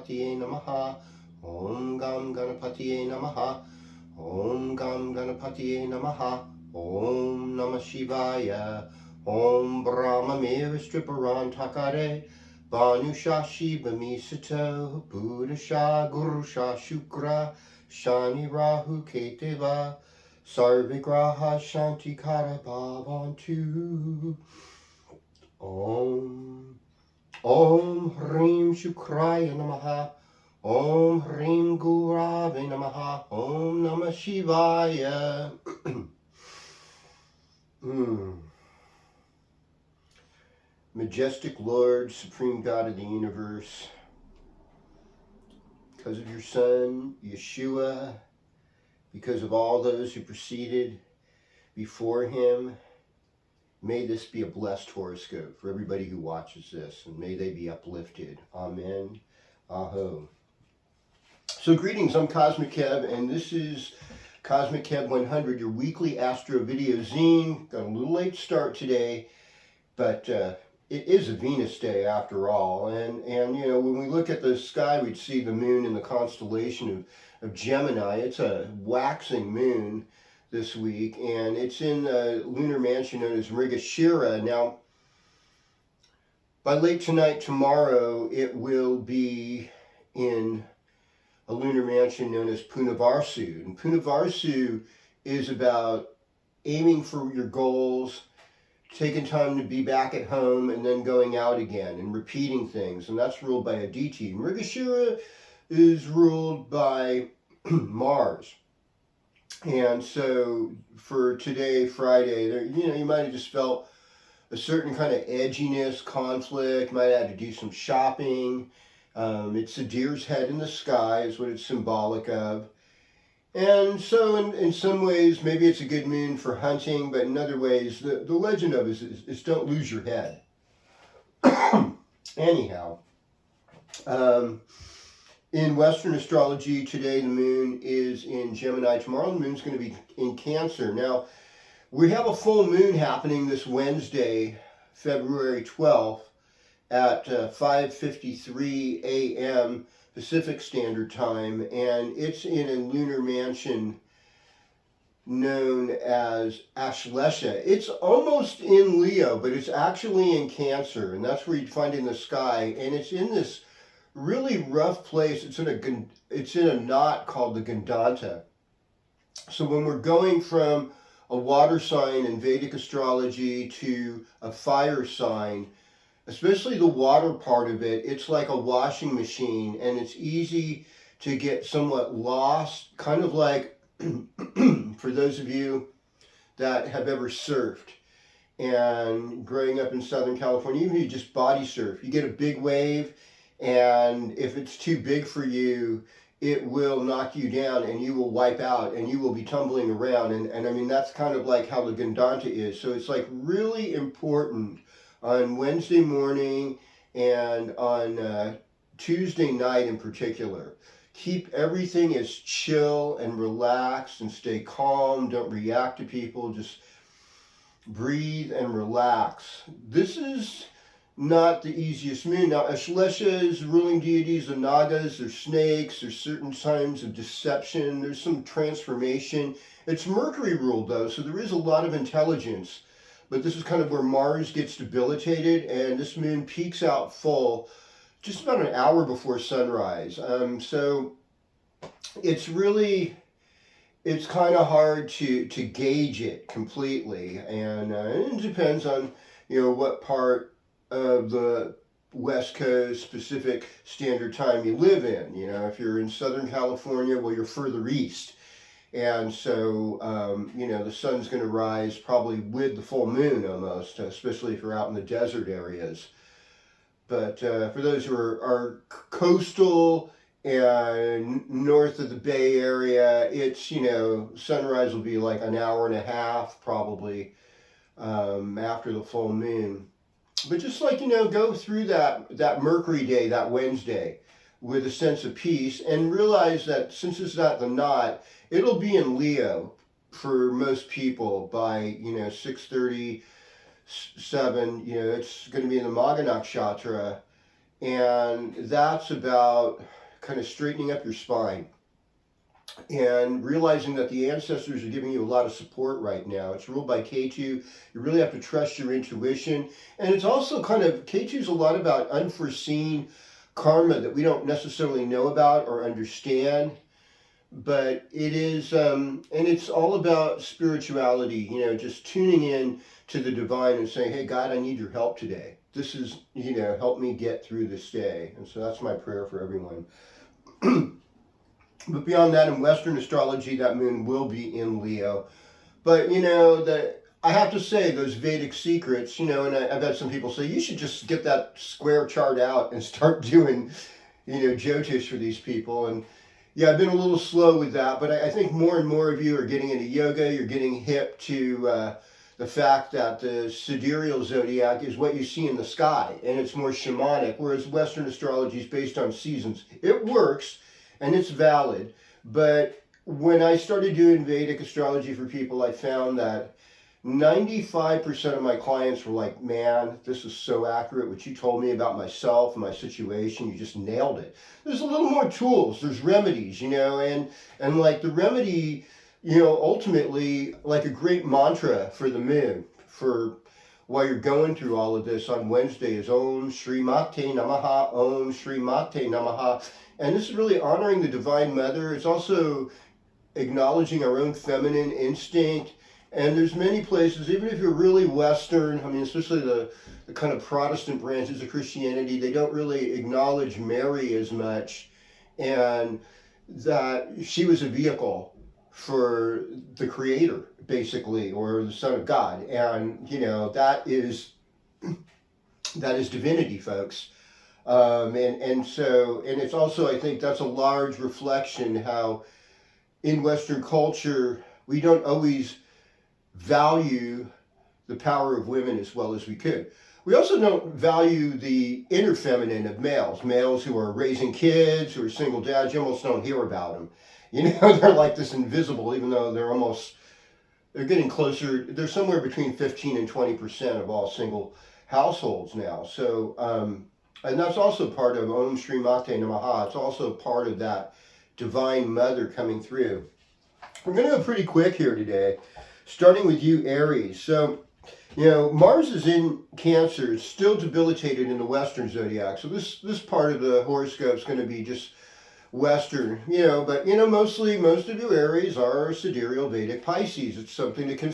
Ganapatiye Namaha. Om Gam Ganapatiye Namaha. Om Gam Ganapatiye Namaha. Om Namah Shivaya. Om Brahma Miristriparan Takare. Banusha Shiva Misato. Buddha Gurusha Shukra. Shani Rahu Keteva. Sarvigraha Shanti Kara Bhavantu. Om Hrim Shukraya Namaha. Om Hrim Gurave Namaha. Om Namah Shivaya. Majestic Lord, Supreme God of the universe, because of your Son, Yeshua, because of all those who proceeded before him, may this be a blessed horoscope for everybody who watches this, and may they be uplifted. Amen. Aho. So greetings, I'm Cosmic Kev, and this is Cosmic Kev 100, your weekly astro video zine. Got a little late start today, but it is a Venus day after all. And you know, when we look at the sky, we'd see the moon in the constellation of Gemini. It's a waxing moon this week, and it's in a lunar mansion known as Mrigashira. Now, by late tonight, tomorrow, it will be in a lunar mansion known as Punavarsu. And Punavarsu is about aiming for your goals, taking time to be back at home, and then going out again and repeating things. And that's ruled by Aditi. Mrigashira is ruled by Mars. And so for today, Friday, you know, you might have just felt a certain kind of edginess, conflict, might have had to do some shopping. It's a deer's head in the sky is what it's symbolic of. And so in some ways, maybe it's a good moon for hunting, but in other ways, the legend of it is don't lose your head. Anyhow, in Western astrology, today the moon is in Gemini. Tomorrow the moon's going to be in Cancer. Now, we have a full moon happening this Wednesday, February 12th at 5:53 a.m. Pacific Standard Time, and it's in a lunar mansion known as Ashlesha. It's almost in Leo, but it's actually in Cancer, and that's where you'd find it in the sky, and it's in this really rough place. It's in a knot called the Gandanta. So when we're going from a water sign in Vedic astrology to a fire sign, especially the water part of it, it's like a washing machine, and it's easy to get somewhat lost, kind of like for those of you that have ever surfed. And growing up in Southern California, even if you just body surf, you get a big wave, and if it's too big for you, it will knock you down and you will wipe out and you will be tumbling around. And I mean, that's kind of like how the Gandanta is. So it's like really important on Wednesday morning and on Tuesday night in particular. Keep everything as chill and relaxed and stay calm. Don't react to people. Just breathe and relax. This is not the easiest moon. Now, Ashlesha's ruling deities are Nagas, there's snakes, there's certain times of deception, there's some transformation. It's Mercury ruled though, so there is a lot of intelligence. But this is kind of where Mars gets debilitated, and this moon peaks out full just about an hour before sunrise. So it's kind of hard to gauge it completely, and it depends on, you know, what part of the West Coast Pacific Standard Time you live in. You know, if you're in Southern California, well, you're further east. And so, you know, the sun's going to rise probably with the full moon almost, especially if you're out in the desert areas. But for those who are coastal and north of the Bay Area, it's, you know, sunrise will be like an hour and a half probably after the full moon. But just like, you know, go through that Mercury day, that Wednesday, with a sense of peace, and realize that since it's not the knot, it'll be in Leo for most people by, you know, 6:37. You know, it's going to be in the Magha Nakshatra, And that's about kind of straightening up your spine and realizing that the ancestors are giving you a lot of support right now. It's ruled by K2. You really have to trust your intuition. And it's also kind of, K2 is a lot about unforeseen karma that we don't necessarily know about or understand. But it is, and it's all about spirituality, just tuning in to the divine and saying, hey, God, I need your help today. This is, help me get through this day. And so that's my prayer for everyone. But beyond that, in Western astrology, that moon will be in Leo. But, I have to say, those Vedic secrets, and I've had some people say, you should just get that square chart out and start doing, Jyotish for these people. And yeah, I've been a little slow with that, but I think more and more of you are getting into yoga. You're getting hip to the fact that the sidereal zodiac is what you see in the sky, and it's more shamanic, whereas Western astrology is based on seasons. It works, and it's valid, but when I started doing Vedic astrology for people, I found that 95% of my clients were like, man, this is so accurate. What you told me about myself and my situation, you just nailed it. There's a little more tools. There's remedies, and like the remedy, ultimately like a great mantra for the moon, for while you're going through all of this on Wednesday is Om Shri Mate Namaha, Om Shri Mate Namaha. And this is really honoring the Divine Mother. It's also acknowledging our own feminine instinct. And there's many places, even if you're really Western, especially the kind of Protestant branches of Christianity, they don't really acknowledge Mary as much, and that she was a vehicle for the Creator, basically, or the Son of God. And, that is divinity, folks. And it's also, I think that's a large reflection how in Western culture, we don't always value the power of women as well as we could. We also don't value the inner feminine of males who are raising kids, who are single dads. You almost don't hear about them. They're like this invisible, even though they're getting closer. They're somewhere between 15 and 20% of all single households now. So, and that's also part of Om Shri Mate Namaha. It's also part of that Divine Mother coming through. We're going to go pretty quick here today, starting with you, Aries. So, Mars is in Cancer. It's still debilitated in the Western zodiac. So this part of the horoscope is going to be just Western, but, mostly most of you Aries are sidereal Vedic Pisces. It's something to consider.